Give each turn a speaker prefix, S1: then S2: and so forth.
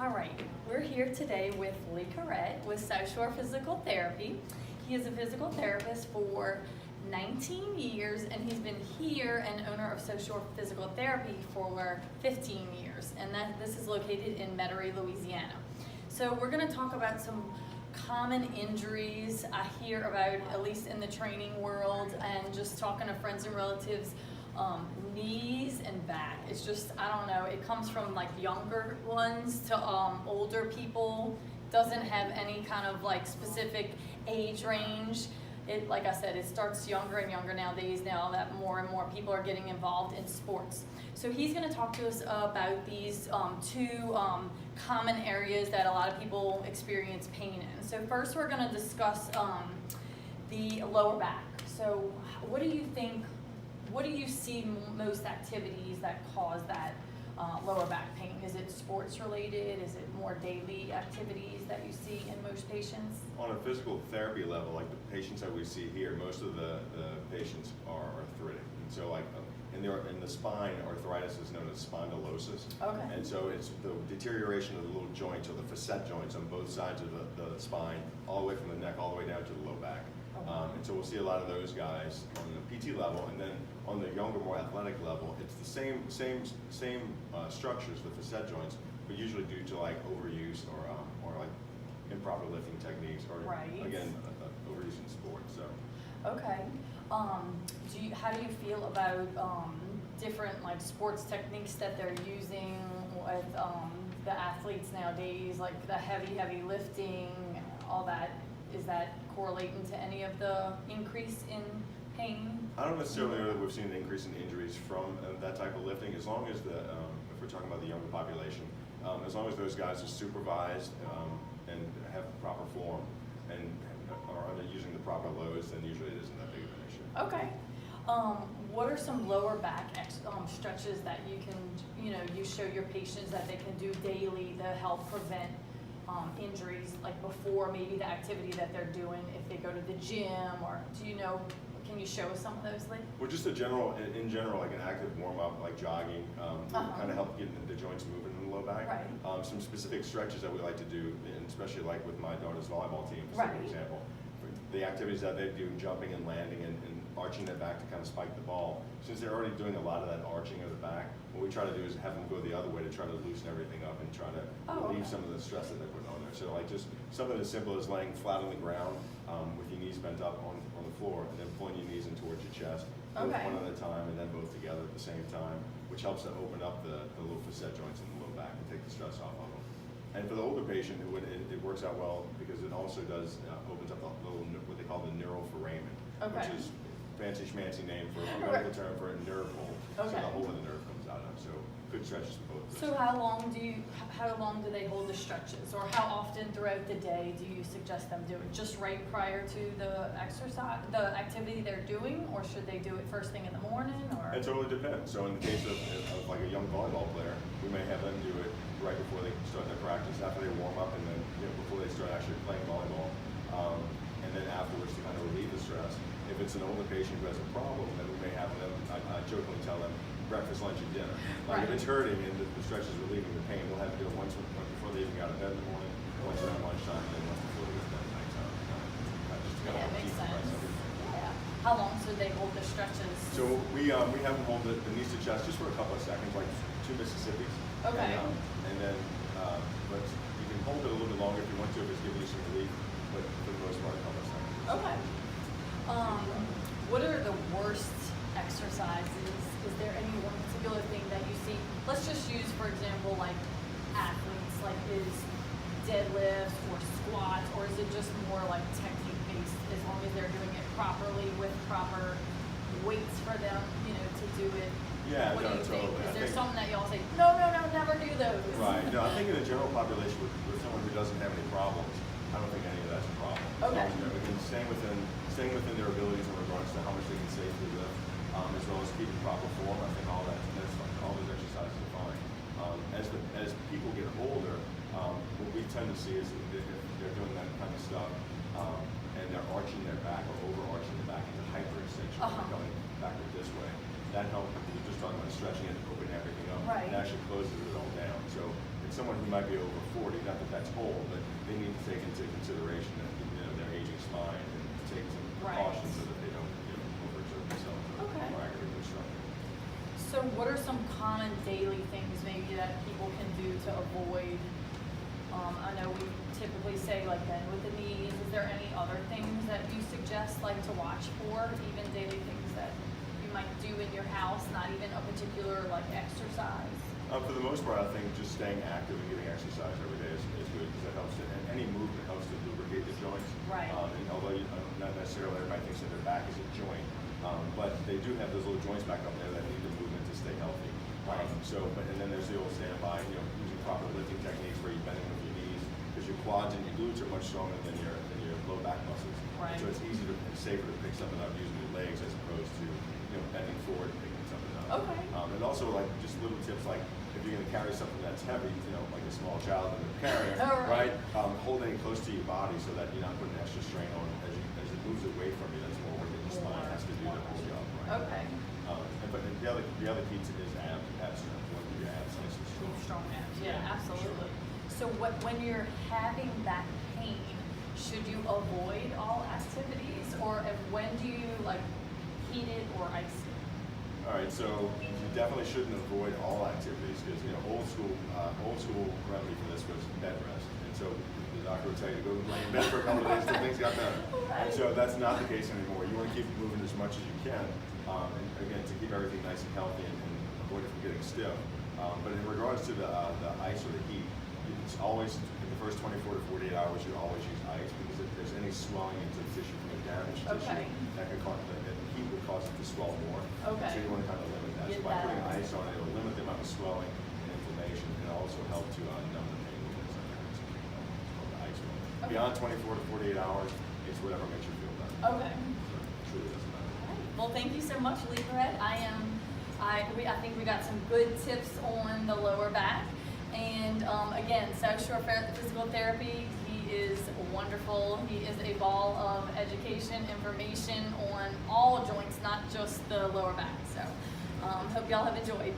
S1: All right, we're here today with Couret with Southshore Physical Therapy. He is a physical therapist for 19 years, and he's been here and owner of Southshore Physical Therapy for 15 years, and this is located in Metairie, Louisiana. So we're going to talk about some common injuries I hear about, at least in the training world, and just talking to friends and relatives. Knees and back. It's just, I don't know, it comes from like younger ones to older people. Doesn't have any kind of like specific age range. It, like I said, it starts younger and younger nowadays, now that more and more people are getting involved in sports. So he's going to talk to us about these two common areas that a lot of people experience pain in. So first we're going to discuss the lower back. So what do you think, what do you see most activities that cause that lower back pain? Is it sports related? Is it more daily activities that you see in most patients?
S2: On a physical therapy level, like the patients that we see here, most of the patients are arthritic. And so like in the spine, arthritis is known as spondylosis.
S1: Okay.
S2: And so it's the deterioration of the little joints or the facet joints on both sides of the spine, all the way from the neck all the way down to the low back. And so we'll see a lot of those guys on the PT level, and then on the younger, more athletic level, it's the same structures, the facet joints, but usually due to like overuse or like improper lifting techniques, or again overuse in sports. So.
S1: Okay. How do you feel about different like sports techniques that they're using with the athletes nowadays, like the heavy lifting, all that? Is that correlating to any of the increase in pain?
S2: I don't necessarily know that we've seen an increase in injuries from that type of lifting, as long as if we're talking about the younger population, as long as those guys are supervised and have proper form and are using the proper loads, then usually it isn't that big of an issue.
S1: Okay. What are some lower back stretches that you can, you show your patients that they can do daily to help prevent injuries, like before maybe the activity that they're doing, if they go to the gym, or can you show us some of those, Lee?
S2: Well, just in general, like an active warm-up, like jogging, kind of help get the joints moving in the low back.
S1: Right.
S2: Some specific stretches that we like to do, and especially like with my daughter's volleyball team, for example. The activities that they do, jumping and landing and arching their back to kind of spike the ball, since they're already doing a lot of that arching of the back, what we try to do is have them go the other way to try to loosen everything up and try to relieve some of the stress that they're putting on there. So like just something as simple as laying flat on the ground with your knees bent up on the floor, and then pulling your knees in towards your chest, both one at a time and then both together at the same time, which helps to open up the little facet joints in the low back and take the stress off of them. And for the older patient, it works out well because it also does opens up a little, what they call the neural foramen, which is fancy schmancy name for a medical term for a nerve hole. So the hole where the nerve comes out of. So good stretches for both.
S1: So how long do they hold the stretches, or how often throughout the day do you suggest them do it? Just right prior to the exercise, the activity they're doing, or should they do it first thing in the morning? Or
S2: it totally depends. So in the case of like a young volleyball player, we may have them do it right before they start their practice, after they warm up, and then before they start actually playing volleyball, and then afterwards to kind of relieve the stress. If it's an older patient who has a problem, then we may have them, I jokingly tell them, breakfast, lunch, and dinner. Like if it's hurting and the stretch is relieving the pain, we'll have to do it once before they even got out of bed in the morning, once around lunchtime, and then once before they go to bed at nighttime. Just to kind of keep the price up.
S1: Yeah. How long should they hold the stretches?
S2: So we have them hold the knees to chest just for a couple of seconds, like 2 Mississippis.
S1: Okay.
S2: And then, but you can hold it a little bit longer if you want to, if it's giving you some relief, but for the most part, a couple of seconds.
S1: Okay. What are the worst exercises? Is there any one particular thing that you see? Let's just use, for example, like athletes, like is deadlifts or squats, or is it just more like technique based, as long as they're doing it properly with proper weights for them, to do it?
S2: Yeah,
S1: what do you think?
S2: totally.
S1: Is there something that y'all say, no, never do those?
S2: Right. No, I think in the general population with someone who doesn't have any problems, I don't think any of that's a problem.
S1: Okay.
S2: Again, staying within their abilities in regards to how much they can safely lift, as well as keeping proper form. I think that's fine. All those exercises are fine. As people get older, what we tend to see is if they're doing that kind of stuff, and they're arching their back or overarching their back into hyperextension, going backward this way. That helps. You're just talking about stretching it, opening everything up.
S1: Right.
S2: It actually closes it all down. So if it's someone who might be over 40, not that that's old, but they need to take into consideration that, their aging spine and take some precautions so that they don't, overexert themselves or aggravate their structure.
S1: So what are some common daily things maybe that people can do to avoid, I know we typically say like bend with the knees. Is there any other things that you suggest like to watch for, even daily things that you might do in your house, not even a particular like exercise?
S2: For the most part, I think just staying active and getting exercise every day is good because it helps, and any movement helps to lubricate the joints.
S1: Right.
S2: And although not necessarily everybody thinks that their back is a joint, but they do have those little joints back up there that need the movement to stay healthy.
S1: Right.
S2: And then there's the old standby, using proper lifting techniques where you're bending with your knees because your quads and your glutes are much stronger than your low back muscles.
S1: Right.
S2: So it's easier and safer to pick something up using your legs as opposed to bending forward and picking something up.
S1: Okay.
S2: And also like just little tips like if you're going to carry something that's heavy, like a small child in the carrier, right? Holding it close to your body so that you're not putting extra strain on as it moves away from you. That's more work that your spine has to do the whole job, right?
S1: Okay.
S2: But the other key is ab strength. You want to get your abs nice and strong.
S1: Strong abs. Yeah, absolutely. So when you're having that pain, should you avoid all activities, or when do you like heat it or ice it?
S2: All right, so you definitely shouldn't avoid all activities because old school remedy for this was bed rest, and so the doctor would tell you to go lay in bed for a couple of days until things got better. And so that's not the case anymore. You want to keep moving as much as you can, and again to keep everything nice and healthy and avoid it from getting stiff. But in regards to the ice or the heat, it's always in the first 24 to 48 hours you always use ice because if there's any swelling into the tissue from a damaged tissue, that could cause the heat would cause it to swell more.
S1: Okay.
S2: So you want to kind of limit that. So by putting ice on it, it'll limit the amount of swelling and inflammation, and it'll also help to numb the pain within some areas. It's called the ice roll.
S1: Okay.
S2: Beyond 24 to 48 hours, it's whatever makes you feel better.
S1: Okay.
S2: So it truly doesn't matter.
S1: All right. Well, thank you so much, Couret. I think we got some good tips on the lower back. And again, Southshore Physical Therapy, he is wonderful. He is a ball of education, information on all joints, not just the lower back. So hope y'all have enjoyed.